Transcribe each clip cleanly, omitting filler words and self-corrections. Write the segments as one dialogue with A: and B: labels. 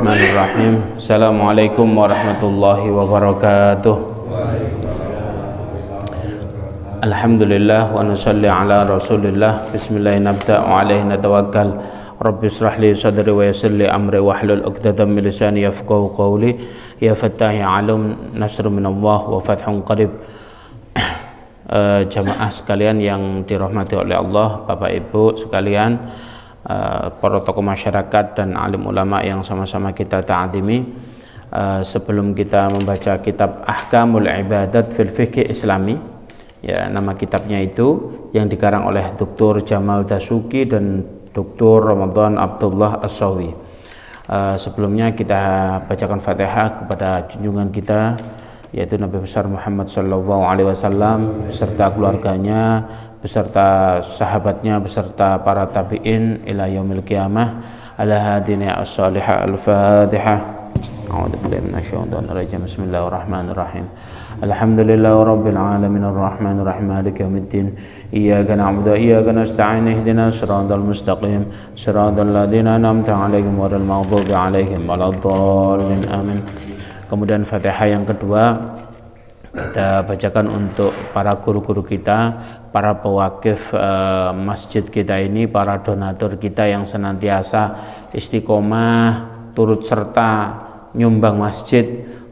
A: Bismillahirrahmanirrahim. Assalamualaikum warahmatullahi wabarakatuh. Alhamdulillah wa nusalli ala rasulillah. Bismillahirrahmanirrahim. Nabda wa alaihi natawakkal. Rabbi israh li sadri wa yassir li amri wahlul 'uqdatam min lisani yafqahu qawli. Ya fattah ya alim, nasrun minallah wa fathun qarib. Jamaah sekalian yang dirahmati oleh Allah, Bapak Ibu sekalian, para tokoh masyarakat dan alim ulama yang sama-sama kita ta'adimi. Sebelum kita membaca kitab Ahkamul Ibadat fil Fiqh Islami, ya, nama kitabnya itu yang dikarang oleh Dr. Jamal Dasuki dan Dr. Ramadan Abdullah As-Sawi. Sebelumnya kita bacakan Fatihah kepada junjungan kita, yaitu Nabi besar Muhammad sallallahu alaihi wasallam beserta keluarganya, beserta sahabatnya, beserta para tabi'in ila yaumil qiyamah. Ala hadina as-salihah al-Fatihah. A'udzubillahi minasyaitonir rajim. Bismillahirrahmanirrahim. Alhamdulillahirabbil alamin arrahmanir rahim maliki yaumiddin. Iyyaka na'budu wa iyyaka nasta'in ihdinas siratal mustaqim siratal ladzina an'amta 'alaihim ghairil maghdubi 'alaihim waladdallin. Amin. Kemudian Fatihah yang kedua kita bacakan untuk para guru-guru kita, para pewakif masjid kita ini, para donatur kita yang senantiasa istiqomah turut serta nyumbang masjid,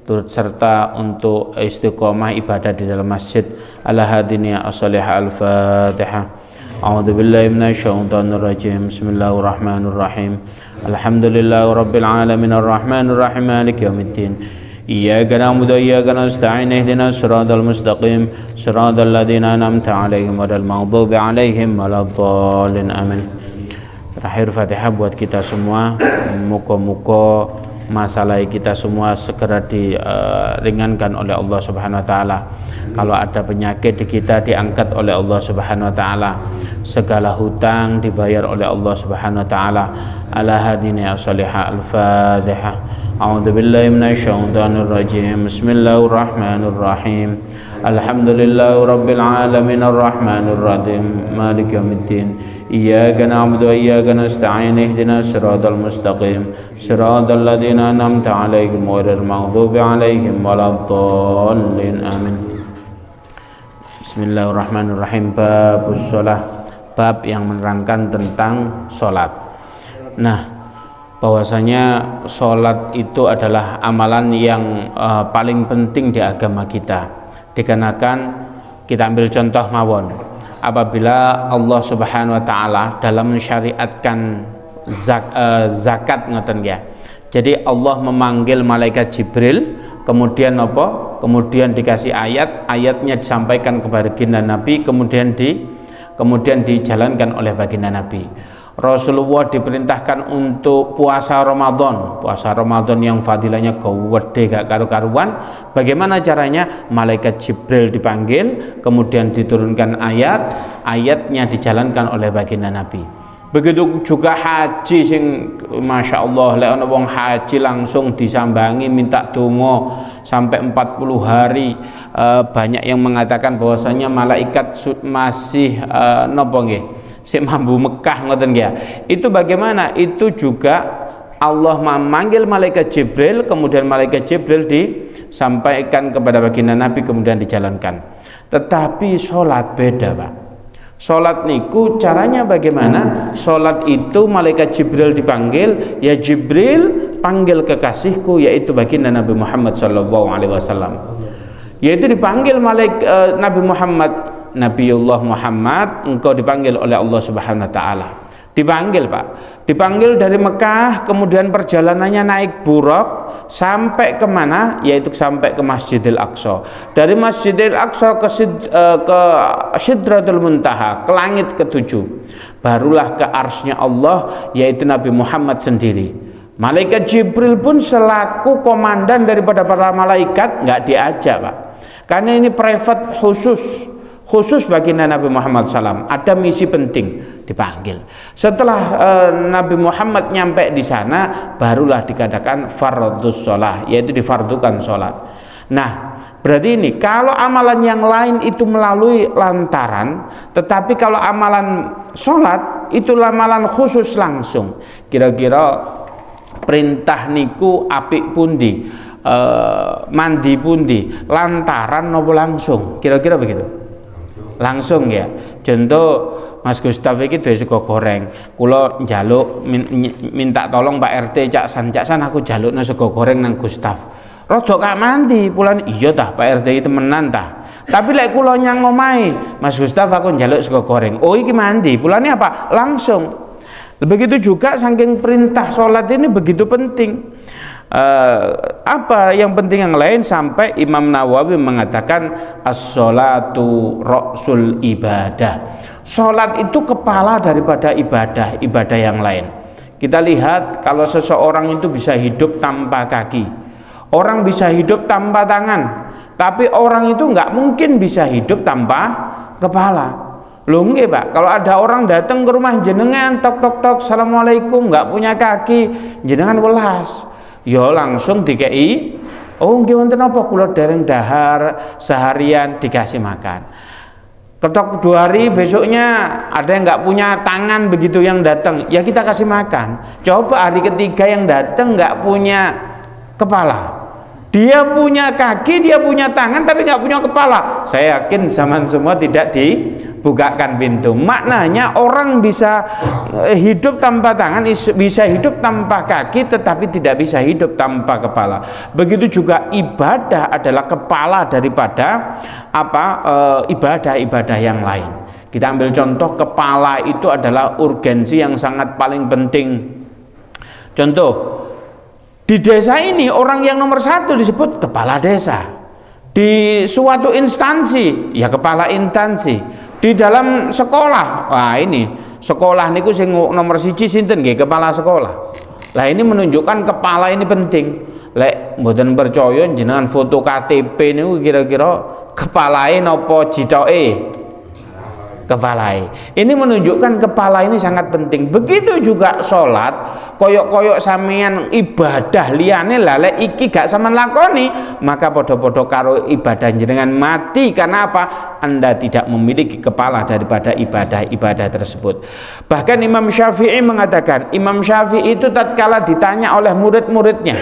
A: turut serta untuk istiqomah ibadah di dalam masjid. Ala hadiniya as-salihah al-Fatihah. A'udzubillahi minasyaitonir rajim. Bismillahirrahmanirrahim. Alhamdulillahirabbil alamin arrahmanir rahim maliki yaumiddin. Iyyaka na'budu wa iyyaka nasta'in ihdinas siratal mustaqim siratal ladzina an'amta 'alaihim ghairil maghdubi 'alaihim waladdallin. Amin. Terakhir Fatihah buat kita semua. Muga-muga masalah kita semua segera diringankan oleh Allah Subhanahu wa taala. Kalau ada penyakit di kita diangkat oleh Allah Subhanahu wa taala. Segala hutang dibayar oleh Allah Subhanahu wa taala. Ala hadina as-salihah al-Fatihah. A'udzubillahi minasyaitonir rajim. Bismillahirrahmanirrahim. Alhamdulillahirabbil alamin arrahmanir rahim maliki yaumiddin. Iyyaka na'budu wa iyyaka nasta'in ihdinas siratal mustaqim siratal ladzina an'amta 'alaihim ghairil maghdubi 'alaihim waladdallin. Amin. Bismillahirrahmanirrahim. Babus shalah, bab yang menerangkan tentang sholat. Nah, bahwasanya sholat itu adalah amalan yang paling penting di agama kita. Dikarenakan kita ambil contoh mawon, apabila Allah Subhanahu wa taala dalam mensyariatkan zakat ngoten ya. Jadi Allah memanggil malaikat Jibril, kemudian apa? Kemudian dikasih ayatnya disampaikan kepada baginda Nabi, kemudian dijalankan oleh baginda Nabi. Rasulullah diperintahkan untuk puasa Ramadan yang fadilahnya gede gak karu-karuan. Bagaimana caranya? Malaikat Jibril dipanggil, kemudian diturunkan ayatnya dijalankan oleh baginda Nabi. Begitu juga haji sing Masya Allah, lek ana wong haji langsung disambangi minta donga sampai 40 hari. Banyak yang mengatakan bahwasanya malaikat masih napa nggih, si mambu Mekah ngoten ya. Itu bagaimana? Itu juga Allah memanggil malaikat Jibril, kemudian malaikat Jibril disampaikan kepada baginda Nabi, kemudian dijalankan. Tetapi sholat beda, Pak. Sholat niku caranya bagaimana? Sholat itu malaikat Jibril dipanggil, ya Jibril panggil kekasihku, yaitu baginda Nabi Muhammad SAW. Yaitu dipanggil Nabi Muhammad, Nabiullah Muhammad, engkau dipanggil oleh Allah Subhanahu wa taala. Dipanggil, Pak. Dipanggil dari Mekah, kemudian perjalanannya naik buraq sampai kemana? Yaitu sampai ke Masjidil Aqsa. Dari Masjidil Aqsa ke Sidratul Muntaha, ke langit ketujuh. Barulah ke arsy-Nya Allah, yaitu Nabi Muhammad sendiri. Malaikat Jibril pun selaku komandan daripada para malaikat nggak diajak, Pak. Karena ini private khusus baginda Nabi Muhammad SAW. Ada misi penting, dipanggil. Setelah Nabi Muhammad nyampe di sana, barulah dikatakan fardhus shalah, yaitu difardukan sholat. Nah, berarti ini kalau amalan yang lain itu melalui lantaran, tetapi kalau amalan sholat itu amalan khusus langsung. Kira-kira perintah niku apik pundi, mandi pundi, lantaran nopo langsung, kira-kira begitu. Langsung ya. Contoh Mas Gustaf iki duwe sego goreng, kula njaluk minta tolong Pak RT cak san aku jalukno sego goreng nang Gustaf. Rodok gak mandi, pulan iya tah Pak RT iki temenan tah. Tapi lek kula nyang omahe, Mas Gustaf aku njaluk sego goreng. Oh iki mandi, pulane apa? Langsung. Begitu juga saking perintah sholat ini begitu penting. Apa yang penting yang lain sampai Imam Nawawi mengatakan as-sholatu ra'sul ibadah. Sholat itu kepala daripada ibadah yang lain. Kita lihat kalau seseorang itu bisa hidup tanpa kaki, orang bisa hidup tanpa tangan, tapi orang itu nggak mungkin bisa hidup tanpa kepala. Loh nggih Pak, kalau ada orang datang ke rumah jenengan tok tok tok assalamualaikum nggak punya kaki, jenengan welas, yo langsung dikei, oh nggih wonten apa kula dereng dahar seharian dikasih makan. Ketok 2 hari besoknya ada yang nggak punya tangan begitu yang datang, ya kita kasih makan. Coba hari ketiga yang datang nggak punya kepala. Dia punya kaki, dia punya tangan, tapi nggak punya kepala. Saya yakin zaman semua tidak dibukakan pintu. Maknanya orang bisa hidup tanpa tangan, bisa hidup tanpa kaki, tetapi tidak bisa hidup tanpa kepala. Begitu juga ibadah adalah kepala daripada ibadah-ibadah yang lain. Kita ambil contoh, kepala itu adalah urgensi yang sangat paling penting. Contoh, di desa ini orang yang nomor 1 disebut kepala desa. Di suatu instansi ya kepala instansi. Di dalam sekolah, wah ini sekolah niku sing nomor 1 sinten nggih, kepala sekolah. Lah ini menunjukkan kepala ini penting. Lek mboten percaya jenengan foto KTP niku kira-kira kepalae napa jitoke? Kepala. Ini menunjukkan kepala ini sangat penting. Begitu juga sholat, koyok-koyok sampeyan ibadah liyane lale iki gak sampean lakoni, maka podo-podo karo ibadah jenengan mati. Karena apa? Anda tidak memiliki kepala daripada ibadah-ibadah tersebut. Bahkan Imam Syafi'i mengatakan, Imam Syafi'i itu tatkala ditanya oleh murid-muridnya,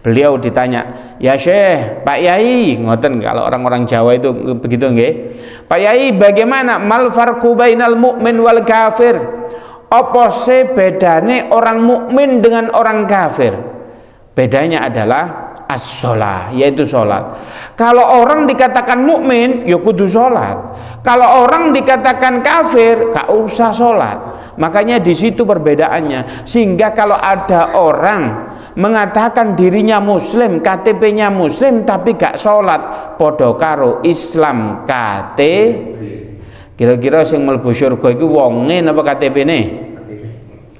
A: beliau ditanya, ya Syekh, Pak Yai, ngoten kalau orang-orang Jawa itu begitu nggih. Pak Yai, bagaimana mal farqu bainal mu'min wal kafir? Apa sih bedane orang mukmin dengan orang kafir? Bedanya adalah as-shalah, yaitu sholat. Kalau orang dikatakan mukmin, ya kudu sholat. Kalau orang dikatakan kafir, gak usah sholat. Makanya di situ perbedaannya. Sehingga kalau ada orang mengatakan dirinya muslim, KTP-nya muslim tapi gak sholat, podo karo Islam KTP. Kira-kira sing mlebu surga iku wonge napa KTP-ne?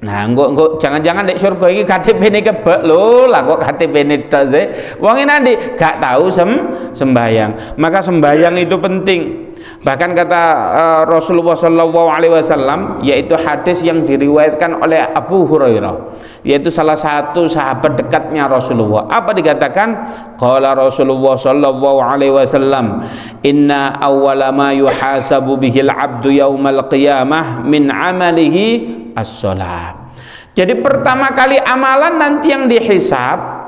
A: Nah, engko jangan-jangan nek surga iki KTP-ne kebek lho, lah kok KTP-ne tok sih. Wonge nanti gak tahu sembayang. Maka sembayang itu penting. Bahkan kata Rasulullah SAW, yaitu hadis yang diriwayatkan oleh Abu Hurairah, yaitu salah satu sahabat dekatnya Rasulullah. Apa dikatakan? Qala Rasulullah SAW, inna awwala ma yuhasabu bihil abdu yaumal qiyamah min amalihi as-shalah. Jadi pertama kali amalan nanti yang dihisab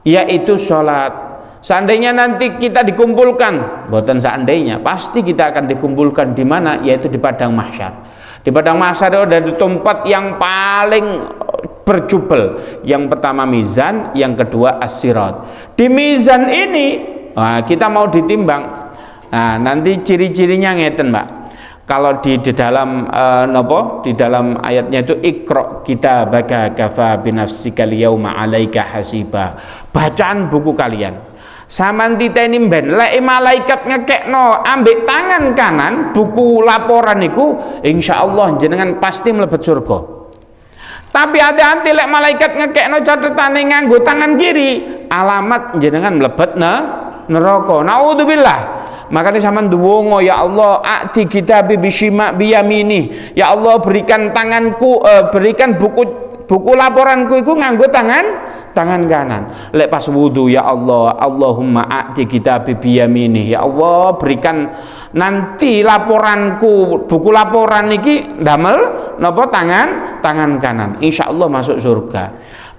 A: yaitu sholat. Seandainya nanti kita dikumpulkan, bukan seandainya, pasti kita akan dikumpulkan di mana? Yaitu di padang mahsyar. Di padang mahsyar itu ada di tempat yang paling berjubel. Yang pertama mizan, yang kedua as-sirat. Di mizan ini, kita mau ditimbang. Nah, nanti ciri-cirinya ngeten, Mbak. Kalau di dalam di dalam ayatnya itu iqra kitabaka kafa binafsika liyauma 'alaika hasiba. Bacaan buku kalian. Saman titeni ben lek malaikat ngekekno ambek tangan kanan buku laporan niku insyaallah jenengan pasti mlebet surga. Tapi hati-hati lek malaikat ngekekno catetane nganggo tangan kiri, alamat jenengan mlebet neraka. Naudzubillah. Makanya sama ndonga, ya Allah a'ti kitabi bisyima biyamini. Ya Allah berikan tanganku berikan buku laporanku itu nganggo tangan kanan. Lek pas wudu, ya Allah, Allahumma a'ti kitabi biyamini. Ya Allah berikan nanti laporanku, buku laporan iki damel napa tangan kanan. Insyaallah masuk surga.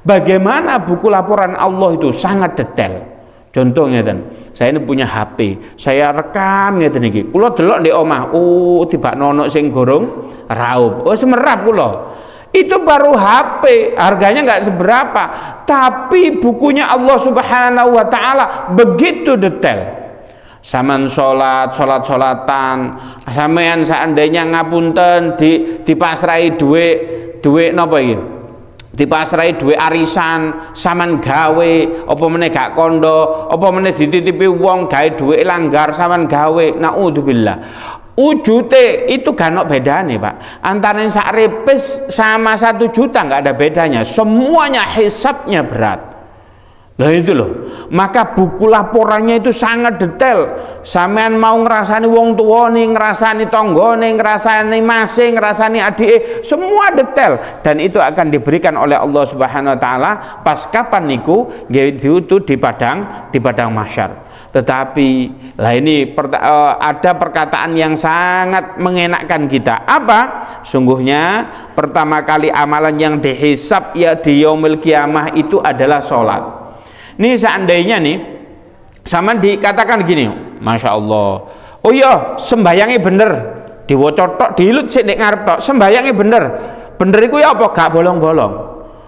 A: Bagaimana buku laporan Allah itu sangat detail. Contohnya saya ini punya HP, saya rekam ngeten iki. Kula delok ndek omah, oh tiba nono sing gorong raup. Oh semerap kula. Itu baru HP, harganya nggak seberapa, tapi bukunya Allah Subhanahu wa taala begitu detail. Saman solatan, sampean seandainya ngapunten dipasrai duit napa iki? Dipasrai duit arisan, saman gawe, apa meneh gak kondo, apa meneh dititipi wong gawe duit langgar, saman gawe, naudzubillah. Ujute itu gak ono bedane, Pak. Antara sak repes sama 1 juta nggak ada bedanya. Semuanya hisabnya berat. Lah itu loh. Maka buku laporannya itu sangat detail. Sampean mau ngerasani wong tuwane, ngerasani tanggane, ngerasani mase, ngerasani adike, semua detail, dan itu akan diberikan oleh Allah Subhanahu wa taala pas kapan niku itu di padang mahsyar. Tetapi lah ini ada perkataan yang sangat mengenakkan kita. Apa? Sungguhnya pertama kali amalan yang dihisab ya di yaumil kiamah itu adalah sholat. Ini seandainya nih sama dikatakan gini, Masya Allah, oh iya sembayangnya bener, diwocotok dilut sih nek ngarep tok, sembayangnya bener iku ya apa gak bolong-bolong.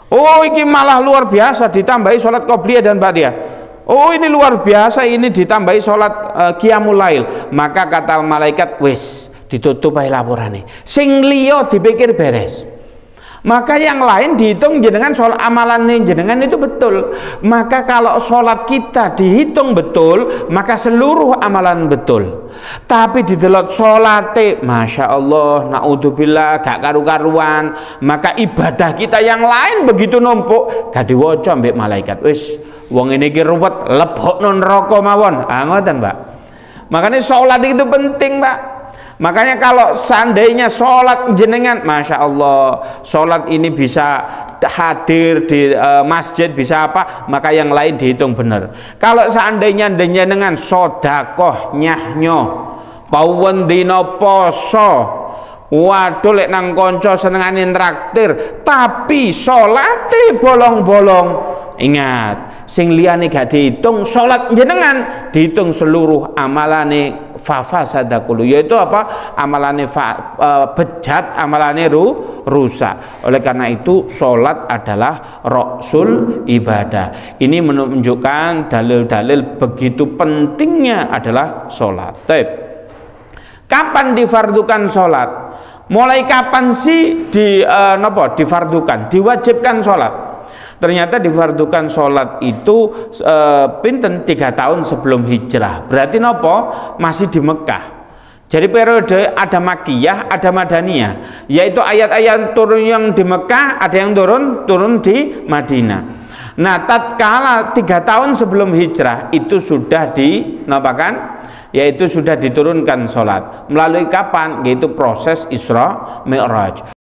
A: Oh ini malah luar biasa, ditambahi sholat qobliyah dan ba'diyah. Oh ini luar biasa, ini ditambahi sholat qiyamul lail. Maka kata malaikat, wis ditutup ae laporane, sing liya dipikir beres. Maka yang lain dihitung jenengan sholat amalan jenengan itu betul. Maka kalau sholat kita dihitung betul, maka seluruh amalan betul. Tapi didelok sholate, Masya Allah, naudzubillah, gak karu-karuan, maka ibadah kita yang lain begitu numpuk, gak diwoco mbek malaikat. Wis wong ini ki ruwet, lebokno neraka mawon. Ah ngoten, Mbak. Makanya sholat itu penting, Mbak. Makanya kalau seandainya sholat jenengan, Masya Allah, sholat ini bisa hadir di masjid, bisa apa, maka yang lain dihitung benar. Kalau seandainya jenengan sodakoh nyahnyo pawen dino poso, waduh lek nang konco senengane traktir, tapi sholate bolong-bolong, ingat sing liyane gak dihitung, sholat jenengan dihitung seluruh amalane fafasadakulu, yaitu apa? Amalane bejat, amalane rusak. Oleh karena itu sholat adalah rasul ibadah. Ini menunjukkan dalil-dalil begitu pentingnya adalah sholat. Kapan difardukan sholat? Mulai kapan sih difardukan, diwajibkan sholat? Ternyata difardukan sholat itu pinten 3 tahun sebelum hijrah. Berarti nopo masih di Mekah. Jadi periode ada Makkiyah, ada Madaniyah, yaitu ayat-ayat turun yang di Mekah, ada yang turun di Madinah. Nah, tatkala 3 tahun sebelum hijrah itu sudah dinapakan, yaitu sudah diturunkan sholat. Melalui kapan? Yaitu proses Isra Mi'raj.